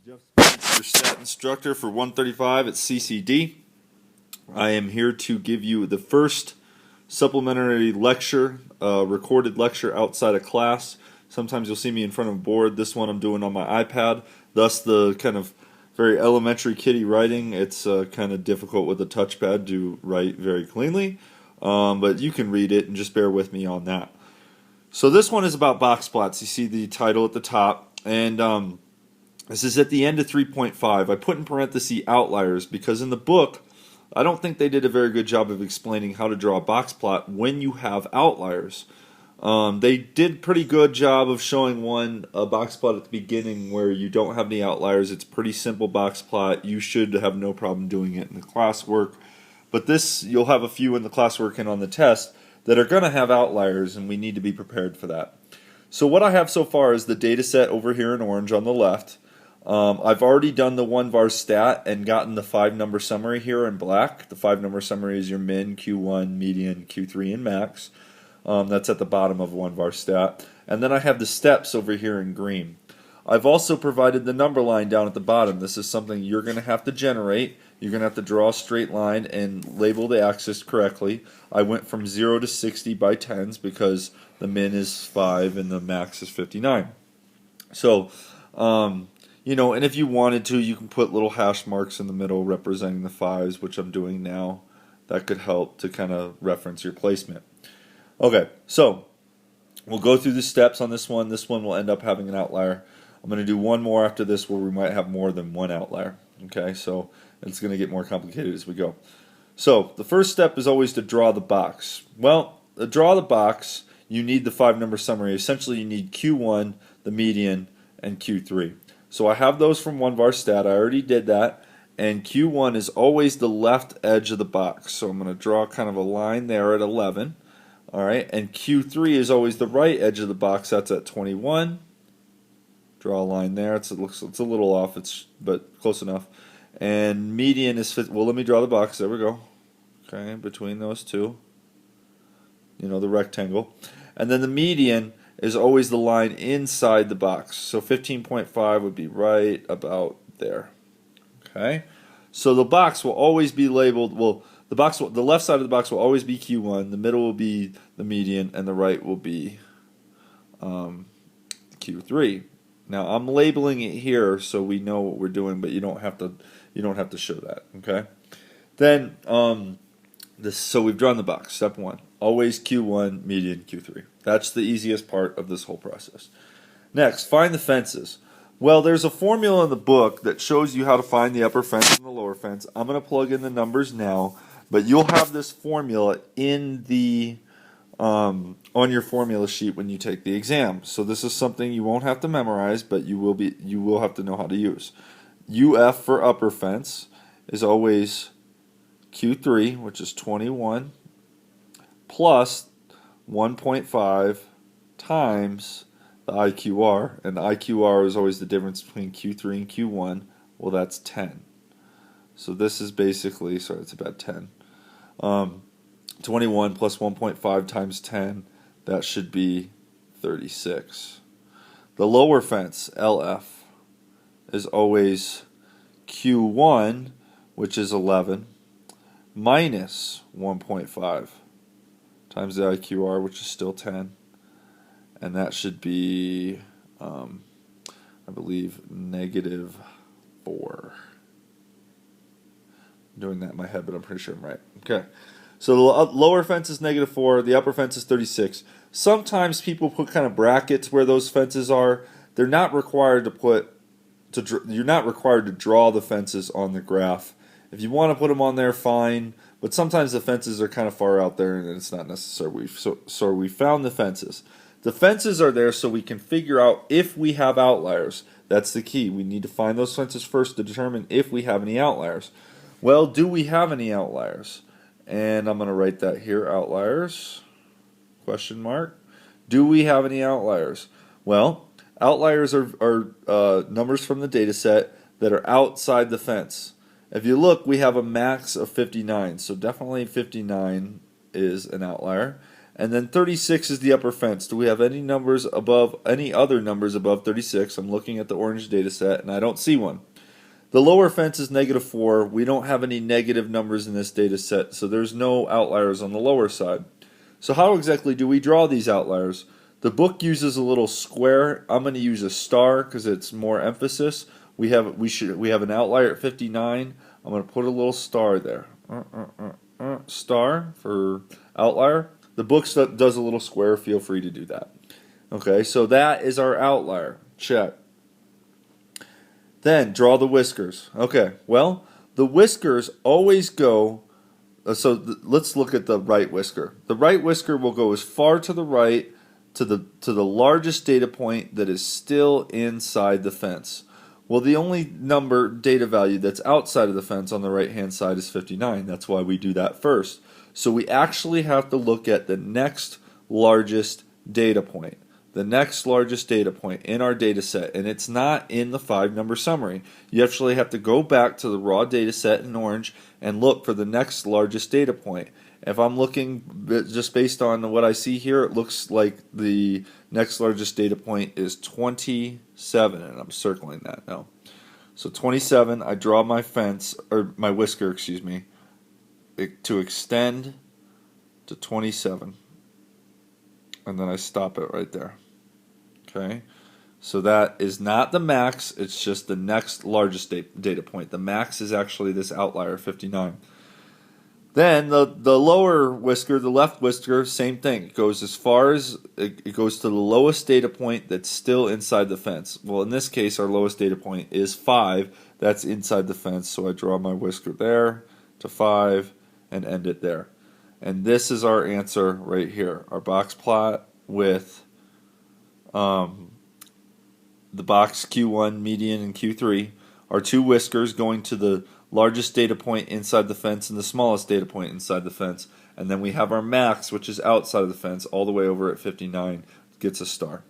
Jeff Spence, your stat instructor for 135 at CCD. I am here to give you the first supplementary lecture, recorded lecture outside of class. Sometimes you'll see me in front of a board. This one I'm doing on my iPad, thus the kind of very elementary kiddie writing. It's kind of difficult with a touchpad to write very cleanly, but you can read it and just bear with me on that. So this one is about box plots. You see the title at the top, and this is at the end of 3.5. I put in parentheses outliers because in the book, I don't think they did a very good job of explaining how to draw a box plot when you have outliers. They did a pretty good job of showing a box plot at the beginning where you don't have any outliers. It's a pretty simple box plot. You should have no problem doing it in the classwork. But this, you'll have a few in the classwork and on the test that are going to have outliers, and we need to be prepared for that. So what I have so far is the data set over here in orange on the left. I've already done the 1var stat and gotten the 5-number summary here in black. The 5-number summary is your min, Q1, median, Q3, and max. That's at the bottom of 1var stat. And then I have the steps over here in green. I've also provided the number line down at the bottom. This is something you're going to have to generate. You're going to have to draw a straight line and label the axis correctly. I went from 0 to 60 by tens because the min is 5 and the max is 59. So, you know, and if you wanted to, you can put little hash marks in the middle representing the 5s, which I'm doing now. That could help to kind of reference your placement. Okay, so we'll go through the steps on this one. This one will end up having an outlier. I'm going to do one more after this where we might have more than one outlier. Okay, so it's going to get more complicated as we go. So the first step is always to draw the box. Well, to draw the box, you need the 5-number summary. Essentially, you need Q1, the median, and Q3. So I have those from 1var stat. I already did that. And Q1 is always the left edge of the box. So I'm going to draw kind of a line there at 11. All right, and Q3 is always the right edge of the box. That's at 21. Draw a line there. It's a little off, but close enough. And median is, well, let me draw the box. There we go. Okay, between those two. You know, the rectangle. And then the median is always the line inside the box. So 15.5 would be right about there. Okay? So the box will always be labeled, well, the left side of the box will always be Q1, the middle will be the median, and the right will be Q3. Now I'm labeling it here so we know what we're doing, but you don't have to show that. Okay? Then so we've drawn the box. Step 1. Always Q1, median, Q3. That's the easiest part of this whole process. Next, find the fences. Well, there's a formula in the book that shows you how to find the upper fence and the lower fence. I'm going to plug in the numbers now, but you'll have this formula in the on your formula sheet when you take the exam. So this is something you won't have to memorize, but you will have to know how to use. UF for upper fence is always Q3, which is 21, plus 1.5 times the IQR, and the IQR is always the difference between Q3 and Q1. Well, that's 10. So this is basically, sorry, it's about 10. 21 plus 1.5 times 10, that should be 36. The lower fence, LF, is always Q1, which is 11, minus 1.5 times the IQR, which is still 10. And that should be, I believe, negative 4. I'm doing that in my head, but I'm pretty sure I'm right. Okay. So the lower fence is negative 4. The upper fence is 36. Sometimes people put kind of brackets where those fences are. They're not required you're not required to draw the fences on the graph. If you want to put them on there, fine. But sometimes the fences are kind of far out there, and it's not necessary. So we found the fences. The fences are there so we can figure out if we have outliers. That's the key. We need to find those fences first to determine if we have any outliers. Well, do we have any outliers? And I'm going to write that here, outliers, question mark. Do we have any outliers? Well, outliers are numbers from the data set that are outside the fence. If you look, we have a max of 59, so definitely 59 is an outlier. And then 36 is the upper fence. Do we have any other numbers above 36? I'm looking at the orange data set and I don't see one. The lower fence is -4. We don't have any negative numbers in this data set, so there's no outliers on the lower side. So how exactly do we draw these outliers? The book uses a little square. I'm going to use a star because it's more emphasis. We have an outlier at 59. I'm going to put a little star there. Star for outlier. The book does a little square. Feel free to do that. Okay, so that is our outlier. Check. Then draw the whiskers. Okay, well, the whiskers always go. Let's look at the right whisker. The right whisker will go as far to the right to the largest data point that is still inside the fence. Well, the only data value that's outside of the fence on the right-hand side is 59. That's why we do that first. So we actually have to look at the next largest data point. The next largest data point in our data set, and it's not in the 5-number summary. You actually have to go back to the raw data set in orange and look for the next largest data point. If I'm looking just based on what I see here, it looks like the next largest data point is 27, and I'm circling that now. So 27, I draw my fence, or my whisker, excuse me, to extend to 27. And then I stop it right there. Okay, so that is not the max, it's just the next largest data point. The max is actually this outlier, 59. Then the lower whisker, the left whisker, same thing. It goes as far as, it goes to the lowest data point that's still inside the fence. Well, in this case, our lowest data point is 5. That's inside the fence, so I draw my whisker there to 5 and end it there. And this is our answer right here. Our box plot with the box Q1, median, and Q3. Our 2 whiskers going to the largest data point inside the fence and the smallest data point inside the fence. And then we have our max, which is outside of the fence, all the way over at 59, gets a star.